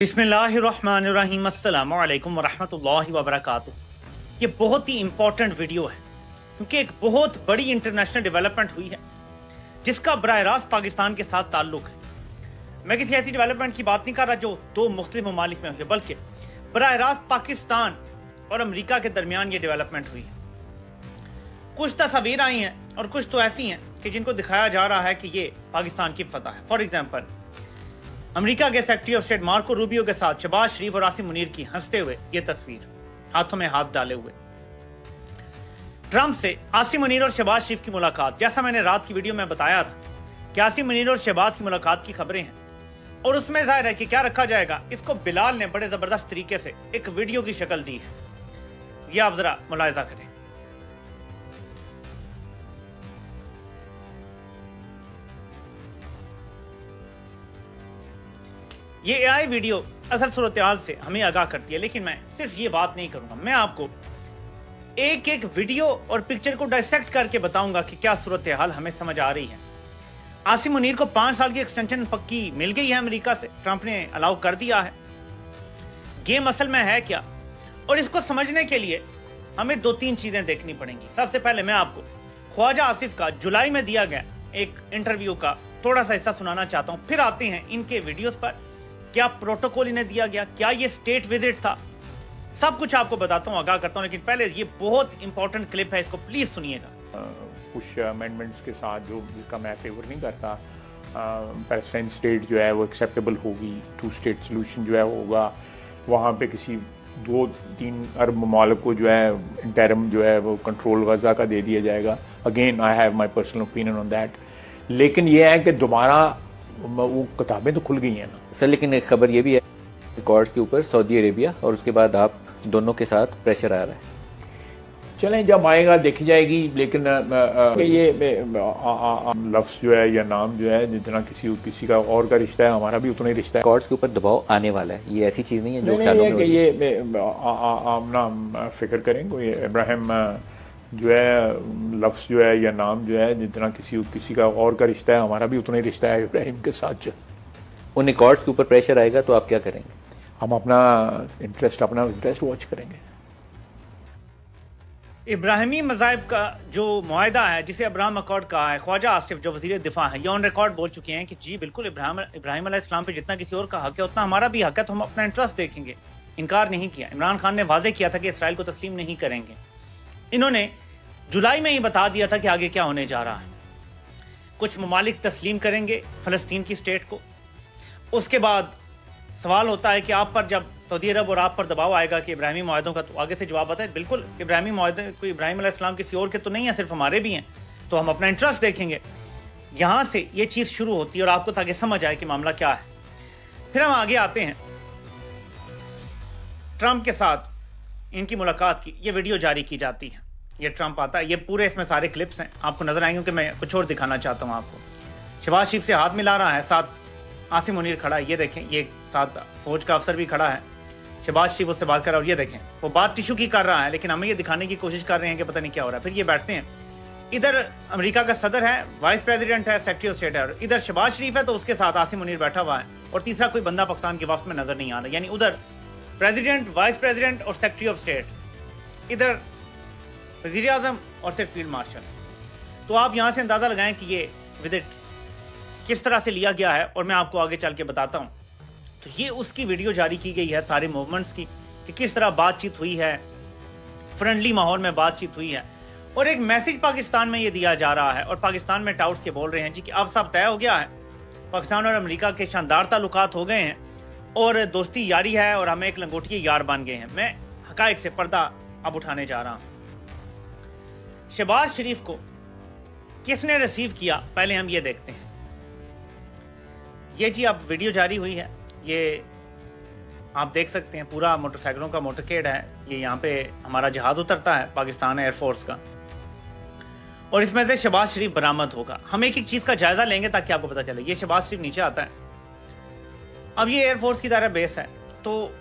बिस्मिल्लाहिर्रहमानिर्रहीम अस्सलामु अलैकुम वरहमतुल्लाहि वबरकातुह। ये बहुत ही इंपॉर्टेंट वीडियो है क्योंकि एक बहुत बड़ी इंटरनेशनल डेवलपमेंट हुई है जिसका बराह रास्त पाकिस्तान के साथ ताल्लुक है। मैं किसी ऐसी डेवलपमेंट की बात नहीं कर रहा जो दो मुख्तलिफ ममालिक में हुई है, बल्कि बराह रास्त पाकिस्तान और अमेरिका के दरमियान ये डेवलपमेंट हुई है। कुछ तस्वीर आई हैं और कुछ तो ऐसी हैं कि जिनको दिखाया जा रहा है कि ये पाकिस्तान की फतह है। फॉर एग्जाम्पल, अमेरिका के secretary of state Marco Rubio के साथ शहबाज शरीफ और आसिम मुनीर की हंसते हुए ये तस्वीर, हाथों में हाथ डाले हुए। ट्रंप से आसिम मुनीर और शहबाज शरीफ की मुलाकात, जैसा मैंने रात की वीडियो में बताया था कि आसिम मुनीर और शहबाज की मुलाकात की खबरें हैं और उसमें जाहिर है कि क्या रखा जाएगा, इसको बिलाल ने बड़े जबरदस्त तरीके से एक वीडियो की शक्ल दी है। यह आप जरा मुलाहिजा करें। ये एआई वीडियो असल सूरत-ए-हाल से हमें आगाह करती है, लेकिन मैं सिर्फ ये बात नहीं करूंगा, मैं आपको एक एक वीडियो और पिक्चर को डायसेक्ट करके बताऊंगा कि क्या सूरत-ए-हाल हमें समझ आ रही है। आसिम मुनीर को 5 साल की एक्सटेंशन पक्की मिल गई है अमेरिका से, ट्रंप ने अलाउ कर दिया है। गेम असल में है क्या, और इसको समझने के लिए हमें 2-3 चीजें देखनी पड़ेंगी। सबसे पहले मैं आपको ख्वाजा आसिफ का जुलाई में दिया गया एक इंटरव्यू का थोड़ा सा हिस्सा सुनाना चाहता हूं, फिर आते हैं इनके वीडियोस पर। क्या प्रोटोकॉल इन्हें दिया गया, क्या ये स्टेट विजिट था, सब कुछ आपको बताता हूं, आगाह करता हूं। लेकिन पहले ये बहुत इंपॉर्टेंट क्लिप है, इसको प्लीज सुनिएगा। कुछ अमेंडमेंट्स के साथ जो जिसका मैं फेवर नहीं करता, पैलेस्टाइन स्टेट जो है वो एक्सेप्टेबल होगी, 2 स्टेट सोल्यूशन जो है होगा, वहाँ पे किसी 2-3 अरब ममालिक को जो है इंटरम जो है वो कंट्रोल गजा का दे दिया जाएगा। Again I have my personal opinion on that. लेकिन ये है कि दोबारा वो किताबें तो खुल गई हैं ना सर, लेकिन एक खबर ये भी है रिकॉर्ड्स के ऊपर सऊदी अरेबिया और उसके बाद आप दोनों के साथ प्रेशर आ रहा है। चलें, जब आएगा देखी जाएगी। लेकिन ये लफ्ज़ जो है या नाम जो है, जितना किसी का और का रिश्ता है, हमारा भी उतना ही रिश्ता है। रिकॉर्ड्स के ऊपर दबाव आने वाला है, ये ऐसी चीज़ नहीं है जो ख्यालों में ये आप ना फिक्र करें। कोई इब्राहिम जो है लफ्ज़ जो है या नाम जो है, जितना किसी का और का रिश्ता है, हमारा भी उतना ही रिश्ता है इब्राहिम के साथ। जो उन रिकॉर्ड्स के ऊपर प्रेशर आएगा तो आप क्या करेंगे? हम अपना इंटरेस्ट वॉच करेंगे। इब्राहिमी मज़ाहिब का जो मुआहदा है, जिसे अब्राहम अकॉर्ड कहा है, ख्वाजा आसिफ जो वज़ीर दिफा है, ये ऑन रिकॉर्ड बोल चुके हैं कि जी बिल्कुल इब्राहिम अलैहिस्सलाम पे जितना किसी और का हक है उतना हमारा भी हक है, तो हम अपना इंटरेस्ट देखेंगे। इनकार नहीं किया। इमरान खान ने वाज़ेह किया था कि इसराइल को तस्लीम नहीं करेंगे। इन्होंने जुलाई में ही बता दिया था कि आगे क्या होने जा रहा है। कुछ ममालिक तस्लीम करेंगे फ़लस्तीन की स्टेट को। उसके बाद सवाल होता है कि आप पर जब सऊदी अरब और आप पर दबाव आएगा कि इब्राहिमी मुआहदों का, तो आगे से जवाब आता है बिल्कुल इब्राहिमी मुआहदे कोई इब्राहिम अलैहिस्सलाम किसी और के तो नहीं है, सिर्फ हमारे भी हैं, तो हम अपना इंटरेस्ट देखेंगे। यहाँ से ये चीज़ शुरू होती है और आपको ताकि समझ आए कि मामला क्या है। फिर हम आगे आते हैं, ट्रंप के साथ इनकी मुलाकात की ये वीडियो जारी की जाती है। ये ट्रंप आता है, ये पूरे इसमें सारे क्लिप्स हैं, आपको नजर आएंगे क्योंकि मैं कुछ और दिखाना चाहता हूँ आपको। शहबाज शरीफ से हाथ मिला रहा है, साथ आसिम मुनीर खड़ा है, ये देखें, ये साथ फौज का अफसर भी खड़ा है। शहबाज शरीफ उससे बात कर रहा है और ये देखें वो बात टिशू की कर रहा है, लेकिन हमें ये दिखाने की कोशिश कर रहे हैं कि पता नहीं क्या हो रहा है। फिर ये बैठते हैं, इधर अमेरिका का सदर है, वाइस प्रेसिडेंट है, सेक्रेटरी ऑफ स्टेट है, और इधर शहबाज शरीफ है, तो उसके साथ आसिम मुनीर बैठा हुआ है, और तीसरा कोई बंदा पाकिस्तान के वफ्द में नजर नहीं आ रहा। यानी उधर प्रेसिडेंट, वाइस प्रेसिडेंट और सेक्रेटरी ऑफ स्टेट, इधर वज़ीर आज़म और सिर्फ फील्ड मार्शल। तो आप यहाँ से अंदाज़ा लगाएं कि ये विजिट किस तरह से लिया गया है, और मैं आपको आगे चल के बताता हूँ। तो ये उसकी वीडियो जारी की गई है सारे मूवमेंट्स की, कि किस तरह बातचीत हुई है, फ्रेंडली माहौल में बातचीत हुई है, और एक मैसेज पाकिस्तान में ये दिया जा रहा है। और पाकिस्तान में टाउट्स ये बोल रहे हैं जी कि अब सब तय हो गया है, पाकिस्तान और अमेरिका के शानदार ताल्लुकात हो गए हैं और दोस्ती यारी है और हमें एक लंगोटिए यार बन गए हैं। मैं हकायक से पर्दा अब उठाने जा रहा हूँ। शहबाज शरीफ को किसने रिसीव किया, पहले हम ये देखते हैं। ये जी अब वीडियो जारी हुई है, ये आप देख सकते हैं, पूरा मोटरसाइकिलों का मोटरकेड है। ये यहाँ पे हमारा जहाज उतरता है पाकिस्तान एयरफोर्स का, और इसमें से शहबाज शरीफ बरामद होगा। हम एक एक चीज का जायजा लेंगे ताकि आपको पता चले। ये शहबाज शरीफ नीचे आता है। अब ये एयरफोर्स की दायरा बेस है, तो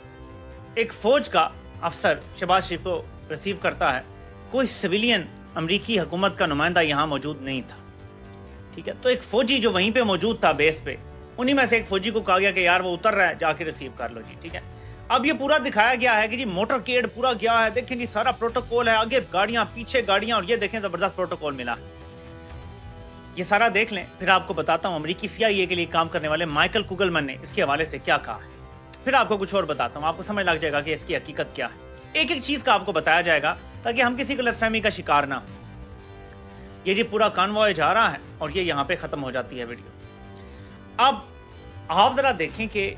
एक फौज का अफसर शहबाज शरीफ को रिसीव करता है। कोई सिविलियन अमरीकी हुकूमत का नुमाइंदा यहाँ मौजूद नहीं था, ठीक है। तो एक फौजी जो वहीं पे मौजूद था बेस पे, انہی میں سے ایک فوجی کو کہا گیا کہ یار وہ اتر رہا ہے، جا کے ریسیو کر لو جی، ٹھیک ہے. اب یہ پورا دکھایا گیا ہے کہ جی موٹر کیڈ پورا گیا ہے، دیکھیں جی سارا پروٹوکول ہے، آگے گاڑیاں پیچھے گاڑیاں، اور یہ دیکھیں زبردست پروٹوکول ملا. یہ سارا دیکھ لیں، پھر آپ کو بتاتا ہوں امریکی CIA کے لیے کام کرنے والے مائیکل کوگلمن نے اس کے حوالے سے کیا کہا ہے. پھر آپ کو کچھ اور بتاتا ہوں، آپ کو سمجھ لگ جائے گا کہ اس کی حقیقت کیا ہے. ایک ایک چیز کا آپ کو بتایا جائے گا تاکہ ہم کسی غلط فہمی کا شکار نہ ہوں. یہ جی پورا کانوائے جا رہا ہے اور یہ یہاں پہ ختم ہو جاتی ہے ویڈیو. اب آپ ذرا دیکھیں کہ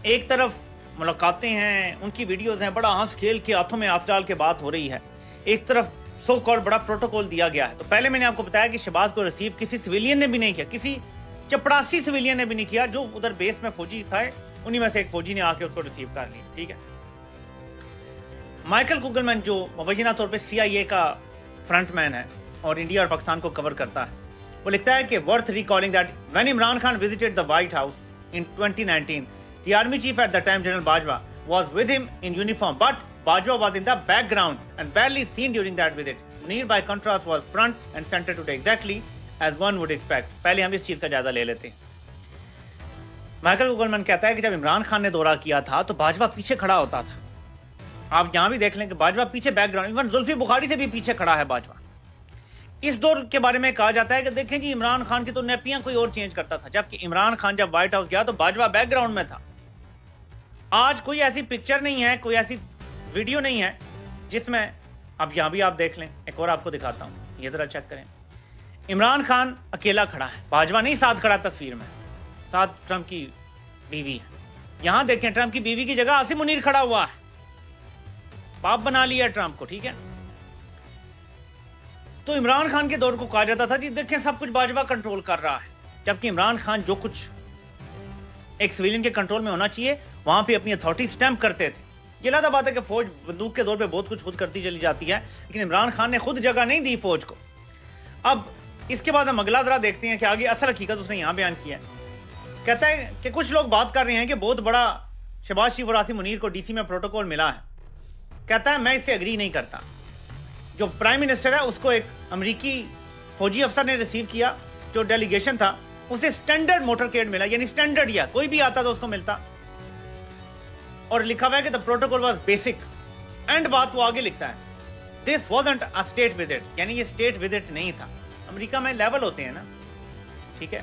ایک طرف ملاقاتیں ہیں، ان کی ویڈیوز ہیں، بڑا ہنس کھیل کے ہاتھوں میں ہاتھ ڈال کے بات ہو رہی ہے، ایک طرف سو کال بڑا پروٹوکول دیا گیا ہے. تو پہلے میں نے آپ کو بتایا کہ شہباز کو ریسیو کسی سویلین نے بھی نہیں کیا، کسی چپڑاسی سویلین نے بھی نہیں کیا، جو ادھر بیس میں فوجی تھا انہی میں سے ایک فوجی نے آ کے اس کو ریسیو کر لیا. ٹھیک ہے. مائیکل کوگلمن جو مبینہ طور پہ CIA کا فرنٹ مین ہے اور انڈیا اور پاکستان کو کور کرتا ہے، وہ لکھتا ہے کہ worth recalling that when Imran Khan visited the white house in 2019 the army chief at that time General Bajwa was with him in uniform, but Bajwa was in the background and barely seen during that visit. Munir by contrast was front and center today, exactly as one would expect. پہلے ہم اس چیز کا جائزہ لے لیتے ہیں. Michael کوگلمن کہتا ہے کہ جب عمران خان نے دورہ کیا تھا تو باجوہ پیچھے کھڑا ہوتا تھا. آپ یہاں بھی دیکھ لیں کہ باجوہ پیچھے back ground, even Zulfi Bukhari سے بھی پیچھے کھڑا ہے باجوہ. اس دور کے بارے میں کہا جاتا ہے کہ دیکھیں جی عمران خان کی تو نیپیاں کوئی اور چینج کرتا تھا، جبکہ عمران خان جب وائٹ ہاؤس گیا تو باجوہ بیک گراؤنڈ میں تھا. آج کوئی ایسی پکچر نہیں ہے، کوئی ایسی ویڈیو نہیں ہے جس میں، اب یہاں بھی آپ دیکھ لیں، ایک اور آپ کو دکھاتا ہوں، یہ ذرا چیک کریں. عمران خان اکیلا کھڑا ہے، باجوہ نہیں ساتھ کھڑا تصویر میں، ساتھ ٹرمپ کی بیوی ہے. یہاں دیکھیں ٹرمپ کی بیوی کی جگہ عاصم منیر کھڑا ہوا ہے، باپ بنا لیا ٹرمپ کو. ٹھیک ہے. تو عمران خان کے دور کو کہا جاتا تھا جی دیکھیں سب کچھ باجوہ کنٹرول کر رہا ہے، جبکہ عمران خان جو کچھ ایک سویلین کے کنٹرول میں ہونا چاہیے وہاں پہ اپنی اتھارٹی سٹیمپ کرتے تھے. یہ علیحدہ بات ہے کہ فوج بندوق کے دور پہ بہت کچھ خود کرتی چلی جاتی ہے، لیکن عمران خان نے خود جگہ نہیں دی فوج کو. اب اس کے بعد ہم اگلا ذرا دیکھتے ہیں کہ آگے اصل حقیقت اس نے یہاں بیان کیا ہے. کہتا ہے کہ کچھ لوگ بات کر رہے ہیں کہ بہت بڑا شہباز شریف اور عاصم منیر کو DC میں پروٹوکول ملا ہے. کہتا ہے میں اس سے اگری نہیں کرتا. جو پرائم منسٹر ہے اس کو ایک امریکی فوجی افسر نے ریسیو کیا، جو ڈیلیگیشن تھا اسے سٹینڈرڈ موٹر کیڈ ملا، یعنی سٹینڈرڈ یا کوئی بھی آتا تو اس کو ملتا، اور لکھا ہوا ہے کہ the protocol was basic. And بات وہ آگے لکھتا ہے this wasn't a state visit، یعنی یہ state visit نہیں تھا. امریکہ میں لیول ہوتے ہیں نا، ٹھیک ہے.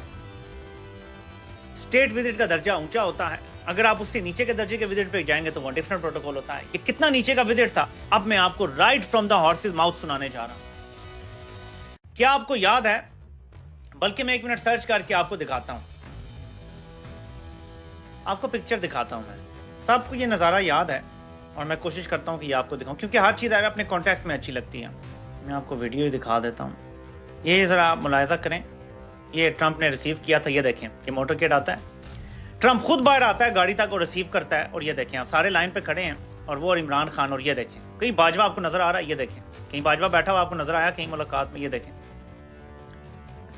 اسٹیٹ وزٹ کا درجہ اونچا ہوتا ہے، اگر آپ اس سے نیچے کے درجے کے وزٹ پہ جائیں گے تو وہ ڈفرنٹ پروٹوکول ہوتا ہے. یہ کتنا نیچے کا وزٹ تھا اب میں آپ کو right from the horses mouth سنانے جا رہا ہوں. کیا آپ کو یاد ہے؟ بلکہ میں 1 منٹ سرچ کر کے آپ کو دکھاتا ہوں، آپ کو پکچر دکھاتا ہوں. میں سب کو یہ نظارہ یاد ہے اور میں کوشش کرتا ہوں کہ یہ آپ کو دکھاؤں، کیونکہ ہر چیز اپنے کانٹیکٹ میں اچھی لگتی ہے. میں آپ کو ویڈیو ہی دکھا دیتا ہوں. یہ ذرا ملاحظہ کریں، یہ ٹرمپ نے ریسیو کیا تھا. یہ دیکھیں کہ موٹر کیڈ آتا ہے، ٹرمپ خود باہر آتا ہے گاڑی تک اور ریسیو کرتا ہے. اور یہ دیکھیں آپ سارے لائن پہ کھڑے ہیں، اور وہ اور عمران خان. اور یہ دیکھیں کہیں باجوہ آپ کو نظر آ رہا ہے، یہ دیکھیں کہیں باجوہ بیٹھا ہوا آپ کو نظر آیا کہیں ملاقات میں. یہ دیکھیں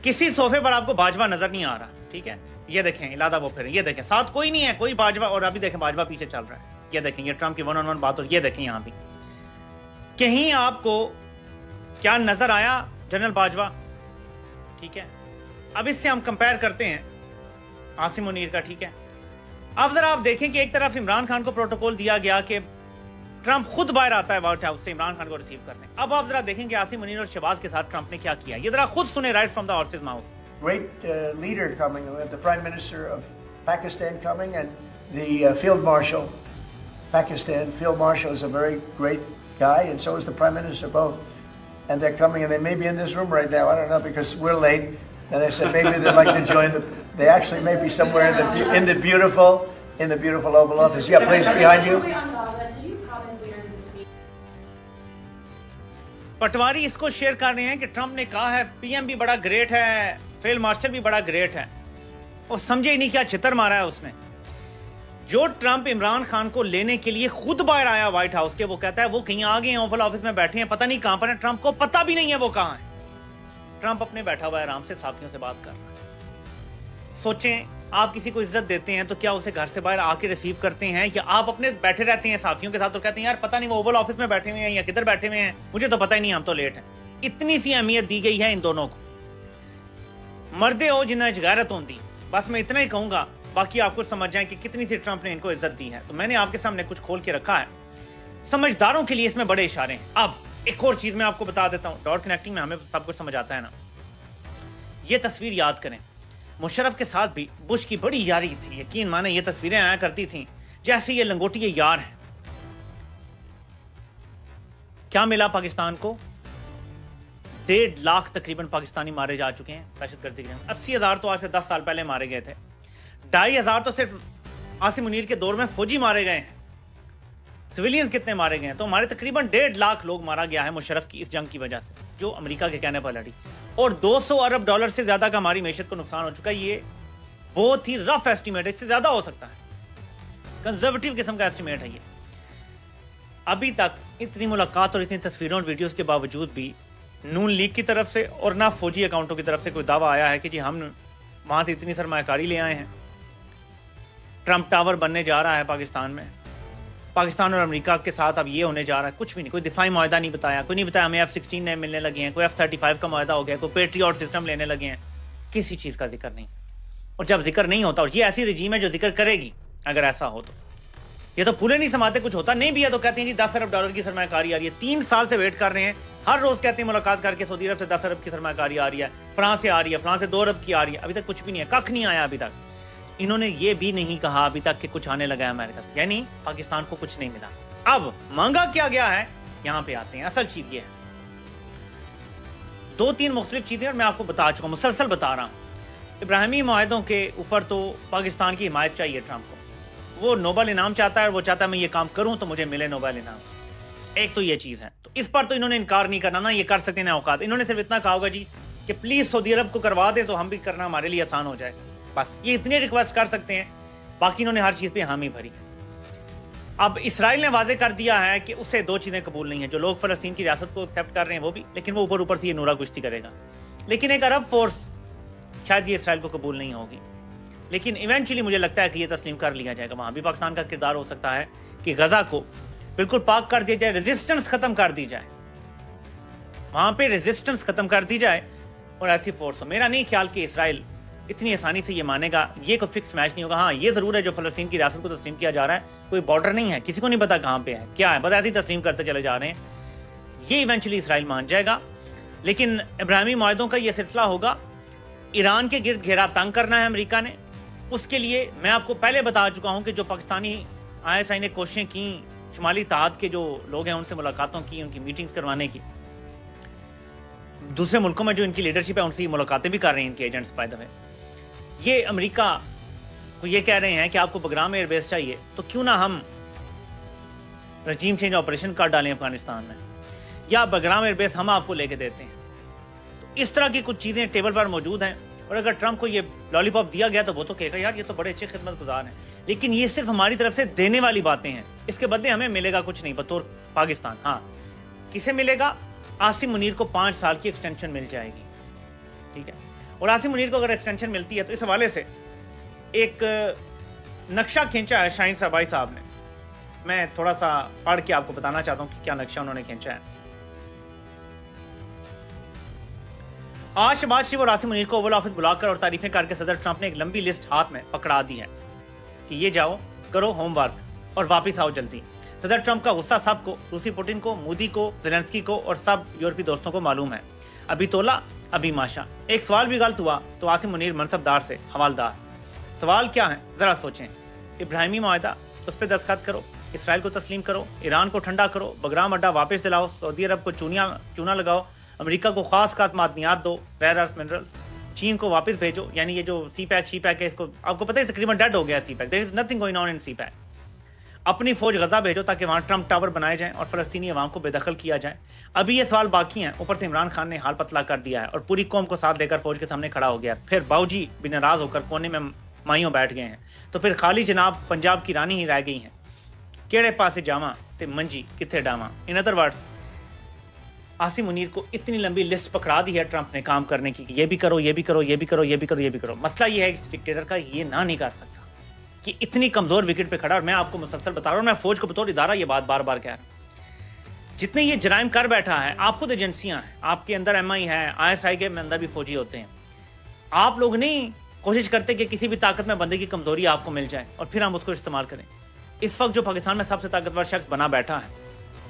کسی صوفے پر آپ کو باجوہ نظر نہیں آ رہا. ٹھیک ہے. یہ دیکھیں علیحدہ وہ پھر، یہ دیکھیں ساتھ کوئی نہیں ہے، کوئی باجوہ. اور ابھی دیکھیں باجوہ پیچھے چل رہا ہے. یہ دیکھیں یہ ٹرمپ کی 1-on-1 بات. اور یہ دیکھیں یہاں بھی کہیں آپ کو کیا نظر آیا جنرل باجوہ. ٹھیک ہے. اب اس سے ہم کمپیئر کرتے ہیں عاصم منیر کا. ٹھیک ہے. اب ذرا آپ دیکھیں کہ ایک طرف عمران خان کو پروٹوکول دیا گیا کہ ٹرمپ خود باہر آتا ہے وائٹ ہاؤس سے عمران خان کو ریسیو کرنے. اب آپ ذرا دیکھیں کہ عاصم منیر اور شہباز کے ساتھ ٹرمپ نے کیا کیا. یہ ذرا خود سنیں right from the horses mouth. Great leader coming. We have the Prime Minister of Pakistan coming and the Field Marshal, Pakistan. Field Marshal is a very great guy, and so is the Prime Minister, both. And they're coming, and they may be in this room right now. I don't know because we're late. And I said maybe they'd like to join the. They actually may be somewhere in the beautiful Oval Office. Yeah, please behind you. Patwari اس کو share کر رہے ہیں کہ Trump نے کہا ہے PM بھی بڑا گریٹ ہے، فیلڈ مارشل بھی بڑا گریٹ ہے. اور سمجھے ہی نہیں کیا چھتر مارا ہے اس نے. جو ٹرمپ عمران خان کو لینے کے لیے خود باہر آیا وائٹ ہاؤس کے، وہ کہتا ہے وہ کہیں آگے ہیں اوول آفس میں بیٹھے ہیں، پتہ نہیں کہاں پر ہیں. ٹرمپ کو پتہ بھی نہیں ہے وہ کہاں ہیں. ٹرمپ اپنے بیٹھا ہوا ہے آرام سے صحافیوں سے بات کر رہا ہے. سوچیں آپ کسی کو عزت دیتے ہیں تو کیا اسے گھر سے باہر آ کے ریسیو کرتے ہیں، یا آپ اپنے بیٹھے رہتے ہیں صحافیوں کے ساتھ اور کہتے ہیں یار پتہ نہیں وہ اوول آفس میں بیٹھے ہوئے ہیں یا کدھر بیٹھے ہوئے ہیں، مجھے تو پتہ ہی نہیں، ہم تو لیٹ ہیں. اتنی سی اہمیت دی گئی ہے ان دونوں کو. مردے ہو جنہیں غیرت ہوندی، बस मैं इतना ही कहूंगा, बाकी आप कुछ समझ जाएं कि कितनी सी ट्रंप ने इनको इज्जत दी है। तो मैंने आपके सामने कुछ खोल के रखा है, समझदारों के लिए इसमें बड़े इशारे हैं। अब एक और चीज मैं आपको बता देता हूं, डॉट कनेक्टिंग में हमें सब कुछ समझ आता है ना। ये तस्वीर याद करें, मुशर्रफ के साथ भी बुश की बड़ी यारी थी। यकीन माने ये तस्वीरें आया करती थी जैसे ये लंगोटी यार हैं। क्या मिला पाकिस्तान को? 1.5 लाख तकरीबन पाकिस्तानी मारे जा चुके हैं दहशतगर्दी के। 80,000 तो आज से 10 साल पहले मारे गए थे। 2,500 तो सिर्फ आसिम मुनीर के दौर में फौजी मारे गए हैं। सिविलियंस कितने मारे गए हैं? तो हमारे तकरीबन 1.5 लाख लोग मारा गया है मुशर्रफ की इस जंग की वजह से, जो अमेरिका के कहने पर लड़ी। और 200 अरब डॉलर से ज्यादा का हमारी मैशत को नुकसान हो चुका है। ये बहुत ही रफ एस्टिमेट है, इससे ज्यादा हो सकता है, कंजर्वेटिव किस्म का एस्टिमेट है ये। अभी तक इतनी मुलाकात और इतनी तस्वीरों और वीडियोस के बावजूद भी नून लीग की तरफ से और ना फौजी अकाउंटों की तरफ से कोई दावा आया है कि जी हम वहां से इतनी सरमायाकारी ले आए हैं, ट्रंप टावर बनने जा रहा है पाकिस्तान में, पाकिस्तान और अमेरिका के साथ अब ये होने जा रहा है। कुछ भी नहीं, कोई दिफाई मुआहदा नहीं बताया, कोई नहीं बताया हमें F-16 नए मिलने लगे हैं, कोई F-35 का मुआहदा हो गया, कोई पेट्रियट सिस्टम लेने लगे हैं, किसी चीज़ का जिक्र नहीं। और जब जिक्र नहीं होता, और ये ऐसी रजीम है जो जिक्र करेगी अगर ऐसा हो तो, ये तो पूरे नहीं समाते, कुछ होता नहीं भी है तो कहते हैं जी 10 अरब डॉलर की सरमायाकारी आ रही है। 3 साल से वेट कर रहे हैं, हर रोज कहते हैं मुलाकात करके सऊदी अरब से 10 अरब की सरमायाकारी आ रही है, फ्रांस से आ रही है, फ्रांस से 2 अरब की आ रही है, अभी तक कुछ भी नहीं है, कख नहीं आया अभी तक। इन्होंने ये भी नहीं कहा अभी तक कि कुछ आने लगा है अमेरिका से, यानी पाकिस्तान को कुछ नहीं मिला। अब मांगा क्या गया है, यहां पे आते हैं। असल चीज ये है, 2-3 मुख्तलिफ चीजें और मैं आपको बता चुका हूं, मुसलसल बता रहा हूं। इब्राहिमी मुआहदों के ऊपर तो पाकिस्तान की हिमायत चाहिए ट्रंप को, वो नोबल इनाम चाहता है और वो चाहता है मैं ये काम करूं तो मुझे मिले नोबल इनाम। एक तो ये चीज है, तो इस पर तो इन्होंने इनकार नहीं करना ना, ये कर सकते हैं औकात। इन्होंने सिर्फ इतना कहा होगा जी कि प्लीज सऊदी अरब को करवा दे तो हम भी करना हमारे लिए आसान हो जाए, बस ये इतनी रिक्वेस्ट कर सकते हैं। बाकी इन्होंने हर चीज पे हामी भरी। अब इसराइल ने वाजे कर दिया है कि उससे 2 चीजें कबूल नहीं है, जो लोग फलस्तीन की रियासत को एक्सेप्ट कर रहे हैं वो भी, लेकिन वो ऊपर ऊपर से ये नूरा कुश्ती करेगा। लेकिन एक अरब फोर्स शायद ये इसराइल को कबूल नहीं होगी, लेकिन इवेंचुअली मुझे लगता है कि ये तस्लीम कर लिया जाएगा। वहां भी पाकिस्तान का किरदार हो सकता है कि गजा को बिल्कुल पाक कर दिया जाए, रेजिस्टेंस खत्म कर दी जाए, वहां पे रेजिस्टेंस खत्म कर दी जाए और ऐसी फोर्स हो। मेरा नहीं ख्याल कि इसराइल इतनी आसानी से ये मानेगा, ये कोई फिक्स मैच नहीं होगा। हाँ ये जरूर है जो फलस्तीन की रियासत को तस्लीम किया जा रहा है, कोई बॉर्डर नहीं है, किसी को नहीं पता कहाँ पे है क्या है, बस ऐसे ही तस्लीम करते चले जा रहे हैं, ये इवेंचुअली इसराइल मान जाएगा। लेकिन इब्राहिमी मुआहदों का ये सिलसिला होगा, ईरान के गिर्द घेरा तंग करना है अमेरिका ने। उसके लिए मैं आपको पहले बता चुका हूं कि जो पाकिस्तानी ISI ने कोशिशें की, शुमाली तहाद के जो लोग हैं उनसे मुलाकातों की, उनकी मीटिंग्स करवाने की, दूसरे मुल्कों में जो इनकी लीडरशिप है उनसे मुलाकातें भी कर रहे हैं इनके एजेंट्स। बाय द वे ये अमेरिका को ये कह रहे हैं कि आपको बगराम एयरबेस चाहिए, तो क्यों ना हम रजीम चेंज ऑपरेशन कर डालें अफगानिस्तान में, या बगराम एयरबेस हम आपको लेके देते हैं। तो इस तरह की कुछ चीज़ें टेबल पर मौजूद हैं। और अगर ट्रंप को ये लॉलीपॉप दिया गया तो वो तो कहेगा यार ये तो बड़े अच्छे खिदमतगुजार हैं, लेकिन ये सिर्फ हमारी तरफ से देने वाली बातें हैं, इसके बदले हमें मिलेगा कुछ नहीं बतौर पाकिस्तान। हाँ किसे मिलेगा? आसिम मुनीर को 5 साल की एक्सटेंशन मिल जाएगी, ठीक है। और आसिम मुनीर को अगर एक्सटेंशन मिलती है तो इस हवाले से एक नक्शा खींचा है शाहीन साबाई साहब ने, मैं थोड़ा सा पढ़ के आपको बताना चाहता हूँ कि क्या नक्शा उन्होंने खींचा है। आज शहबाज शरीफ और आसिम मुनीर को ओवल ऑफिस बुलाकर और तारीफें करके सदर ट्रंप ने एक लंबी लिस्ट हाथ में पकड़ा दी है कि ये जाओ करो होमवर्क और वापस आओ जल्दी। सदर ट्रंप का गुस्सा सबको, रूसी पुतिन को, मोदी को, ज़ेलेंस्की को और सब यूरोपीय दोस्तों को मालूम है। अभी तोला अभी माशा। एक सवाल भी गलत हुआ तो आसिम मुनीर मनसबदार से हवालदार। सवाल क्या है जरा सोचें। इब्राहिमी मुआहदा, उस पर दस्तखत करो, इसराइल को तस्लीम करो, ईरान को ठंडा करो, बगराम अड्डा वापस दिलाओ, सऊदी अरब को चूना लगाओ, अमेरिका को खास खास मादनियात दो, रेयर अर्थ मिनरल्स, चीन को वापस भेजो। यानी ये जो CPEC शीपैक है, इसको आपको पता है तकरीबन डेड हो गया CPEC, there is nothing going on in CPEC। अपनी फौज गजा भेजो ताकि वहाँ ट्रंप टावर बनाए जाएं और फलस्तीनी अवाम को बेदखल किया जाए। अभी ये सवाल बाकी हैं, ऊपर से इमरान खान ने हाल पतला कर दिया है और पूरी कौम को साथ लेकर फौज के सामने खड़ा हो गया। फिर बाऊजी भी नाराज होकर कोने में माइयों बैठ गए हैं, तो फिर खाली जनाब पंजाब की रानी ही रह गई हैं। केड़े पासे जावा ते मंजी किथे डावा। In other words, Asim Munir को इतनी लंबी लिस्ट पकड़ा दी है ट्रंप ने काम करने की कि ये भी करो, ये भी करो, ये भी करो, ये भी करो, ये भी करो। मसला ये है कि डिक्टेटर का ये ना नहीं कर सकता कि इतनी कमजोर विकेट पे खड़ा। और मैं आपको मुसलसल बता रहा हूँ, मैं फौज को बतौर इदारा ये बात बार बार कह रहा हूँ, जितने ये जराइम कर बैठा है, आप खुद एजेंसियां हैं, आपके अंदर MI है, ISI के अंदर भी फौजी होते हैं। आप लोग नहीं कोशिश करते कि किसी भी ताकत में बंदे की कमजोरी आपको मिल जाए और फिर हम उसको इस्तेमाल करें। इस वक्त जो पाकिस्तान में सबसे ताकतवर शख्स बना बैठा है,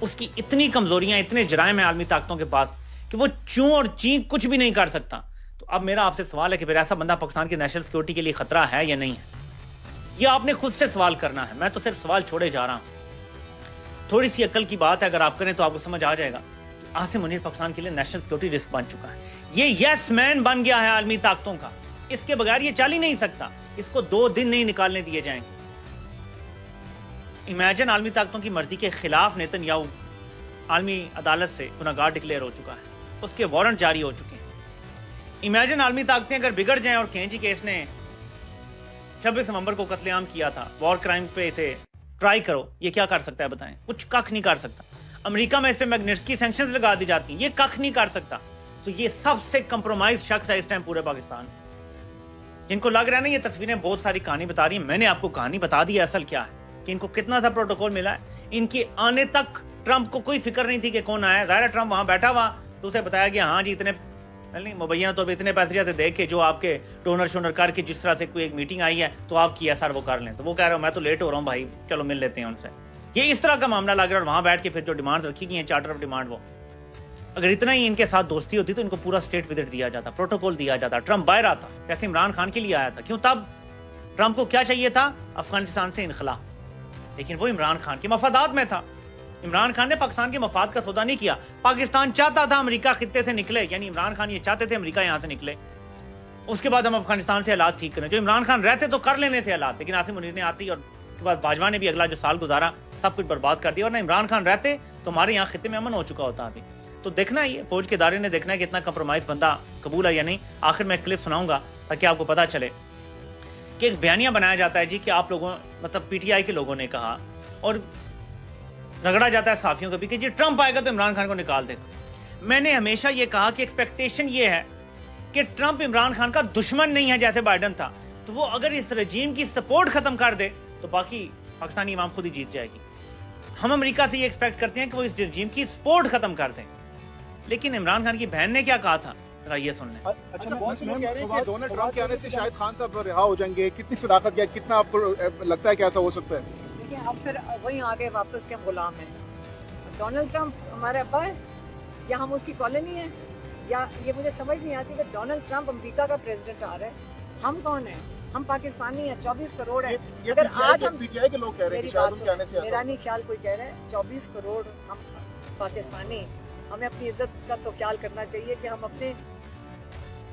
उसकी इतनी कमजोरियां, इतने जराइम हैं आलमी ताकतों के पास कि वो चूं और चीं कुछ भी नहीं कर सकता। तो अब मेरा आपसे सवाल है कि फिर ऐसा बंदा पाकिस्तान की नेशनल सिक्योरिटी के लिए खतरा है या नहीं है? ये आपने खुद से सवाल करना है, मैं तो सिर्फ सवाल छोड़े जा रहा हूं। थोड़ी सी अकल की बात है, अगर आप करें तो आपको समझ आ जाएगा कि आसिम मुनीर पाकिस्तान के लिए नेशनल सिक्योरिटी रिस्क बन चुका है। ये यस मैन बन गया है आलमी ताकतों का, इसके बगैर ये चल ही नहीं सकता, इसको 2 दिन नहीं निकालने दिए जाएंगे। इमेजिन आलमी ताकतों की मर्जी के खिलाफ नेतन्याहू आलमी अदालत से गुनहगार डिक्लेयर हो चुका है, उसके वारंट जारी हो चुके हैं। इमेजिन आलमी ताकतें अगर बिगड़ जाएं और कहें जी कि इसने 26 नवंबर को कत्लेआम किया था, वॉर क्राइम पे इसे ट्राई करो, ये क्या कर सकता है बताएं? कुछ कख नहीं कर सकता। अमेरिका में इस पे मैग्निट्स्की सैंक्शंस लगा दी जाती हैं, ये कख नहीं कर सकता। तो ये सबसे कंप्रोमाइज शख्स है इस टाइम पूरे पाकिस्तान में। जिनको लग रहा है ना ये तस्वीरें बहुत सारी कहानी बता रही हैं, मैंने आपको कहानी बता दी है असल क्या है, कि इनको कितना सा प्रोटोकॉल मिला है। इनके आने तक ट्रंप को कोई फिक्र नहीं थी कि कौन आया। ज़ाहिर है ट्रंप वहां बैठा हुआ तो उसे बताया गया हाँ जी इतने नहीं मुबैना तौर पर इतने पैसे जैसे देख के जो आपके डोनर शोनर करके जिस तरह से कोई एक मीटिंग आई है तो आप किया सर वो कर लें। तो वो कह रहा हूँ मैं तो लेट हो रहा हूँ भाई, चलो मिल लेते हैं उनसे। ये इस तरह का मामला लग रहा है। और वहां बैठ के फिर जो डिमांड रखी गई है, चार्टर ऑफ डिमांड, वो अगर इतना ही इनके साथ दोस्ती होती तो इनको पूरा स्टेट विजिट दिया जाता, प्रोटोकॉल दिया जाता, ट्रंप बाहर आता जैसे इमरान खान के लिए आया था। क्यों? तब ट्रंप को क्या चाहिए था? अफगानिस्तान से इनखला। लेकिन वो इमरान खान के मफादात में था। इमरान खान ने पाकिस्तान के मफाद का सौदा नहीं किया। पाकिस्तान चाहता था अमेरिका खित्ते से निकले, यानी इमरान खान ये चाहते थे अमेरिका यहां से निकले, उसके बाद हम अफगानिस्तान से हालात ठीक करें। जो इमरान खान रहते तो कर लेने थे हालात, लेकिन आसिम मुनीर ने आती और उसके बाद बाजवा ने भी अगला जो साल गुजारा सब कुछ बर्बाद कर दिया। और ना इमरान खान रहते तो हमारे यहाँ खित्ते में अमन हो चुका होता अभी। तो देखना है, ये फौज के इदारे ने देखना है कि इतना कंप्रोमाइज बंदा कबूल है या नहीं। आखिर में क्लिप सुनाऊंगा ताकि आपको पता चले कि एक बयानिया बनाया जाता है जी कि आप लोगों मतलब पीटीआई के लोगों ने कहा और रगड़ा जाता है साफियों को भी कि जी ट्रंप आएगा तो इमरान खान को निकाल देगा। मैंने हमेशा ये कहा कि एक्सपेक्टेशन ये है कि ट्रंप इमरान खान का दुश्मन नहीं है जैसे बाइडन था। तो वो अगर इस रजीम की सपोर्ट खत्म कर दे तो बाकी पाकिस्तानी इमाम खुद ही जीत जाएगी। हम अमेरिका से ये एक्सपेक्ट करते हैं कि वो इस रजीम की सपोर्ट खत्म कर दें। लेकिन इमरान खान की बहन ने क्या कहा था, ये सुन लें। अच्छा, बहुत से लोग कह रहे हैं कि डोनाल्ड ट्रंप के आने से शायद खान साहब रिहा हो जाएंगे। कितनी सदाकत या कितना आपको लगता है कि ऐसा हो सकता है? देखिए, अब फिर वहीं आगे वापस के हम गुलाम हैं। डोनाल्ड ट्रंप हमारे अब्बा है या हम उसकी कॉलोनी है? या ये मुझे समझ नहीं आती कि डोनाल्ड ट्रंप अमेरिका का प्रेसिडेंट आ रहा है, हम कौन है? हम पाकिस्तानी हैं, 24 करोड़ है। अगर आज हम पीटीआई के लोग कह रहे हैं कि शायद उनके आने से मेरा नहीं ख्याल, कोई कह रहा है 24 करोड़ हम पाकिस्तानी, हमें अपनी इज्जत का तो ख्याल करना चाहिए कि हम अपने।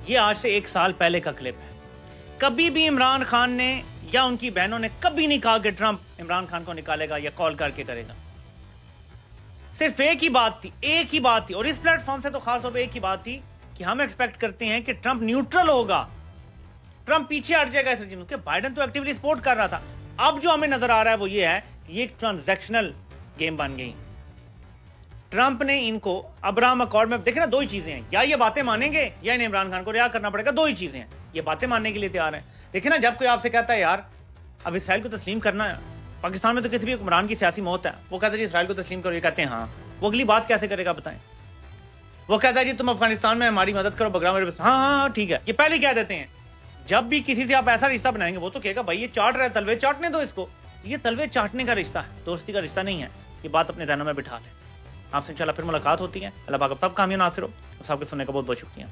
ये आज से 1 साल पहले का क्लिप है। कभी भी इमरान खान ने या उनकी बहनों ने कभी नहीं कहा कि ट्रंप इमरान खान को निकालेगा या कॉल करके करेगा। सिर्फ एक ही बात थी और इस प्लेटफॉर्म से तो खास तौर पे एक ही बात थी कि हम एक्सपेक्ट करते हैं कि ट्रंप न्यूट्रल होगा, ट्रंप पीछे हट जाएगा इस रजीम के। बाइडन तो एक्टिवली सपोर्ट कर रहा था। अब जो हमें नजर आ रहा है वो ये है कि ये एक ट्रांजैक्शनल गेम बन गई। ट्रंप ने इनको अब्राहम अकॉर्ड में, देखे ना, 2 ही चीजें हैं, या ये बातें मानेंगे या इन्हें इमरान खान को रिहा करना पड़ेगा। 2 ही चीजें हैं, ये बातें मानने के लिए तैयार हैं। देखिए ना, जब कोई आपसे कहता है यार अब इसराइल को तस्लीम करना है, पाकिस्तान में तो किसी भी हुक्मरान की सियासी मौत है, वो कहता है जी इसराइल को तस्लीम करो, ये कहते हैं हाँ, वो अगली बात कैसे करेगा बताएं? वो कहता है जी तुम अफगानिस्तान में हमारी मदद करो, बगरा मेरे, हाँ हाँ ठीक है, ये पहले ही कह देते हैं। जब भी किसी से आप ऐसा रिश्ता बनाएंगे वो तो कहेगा भाई ये चाट रहा है, तलवे चाटने दो इसको। ये तलवे चाटने का रिश्ता है, दोस्ती का रिश्ता नहीं है। ये बात अपने ध्यान में बिठा लें। आपसे इंशाल्लाह फिर मुलाकात होती है। अल्लाह पाक तब कामयाब नासिर हो। सबके सुनने का बहुत बहुत शुक्रिया।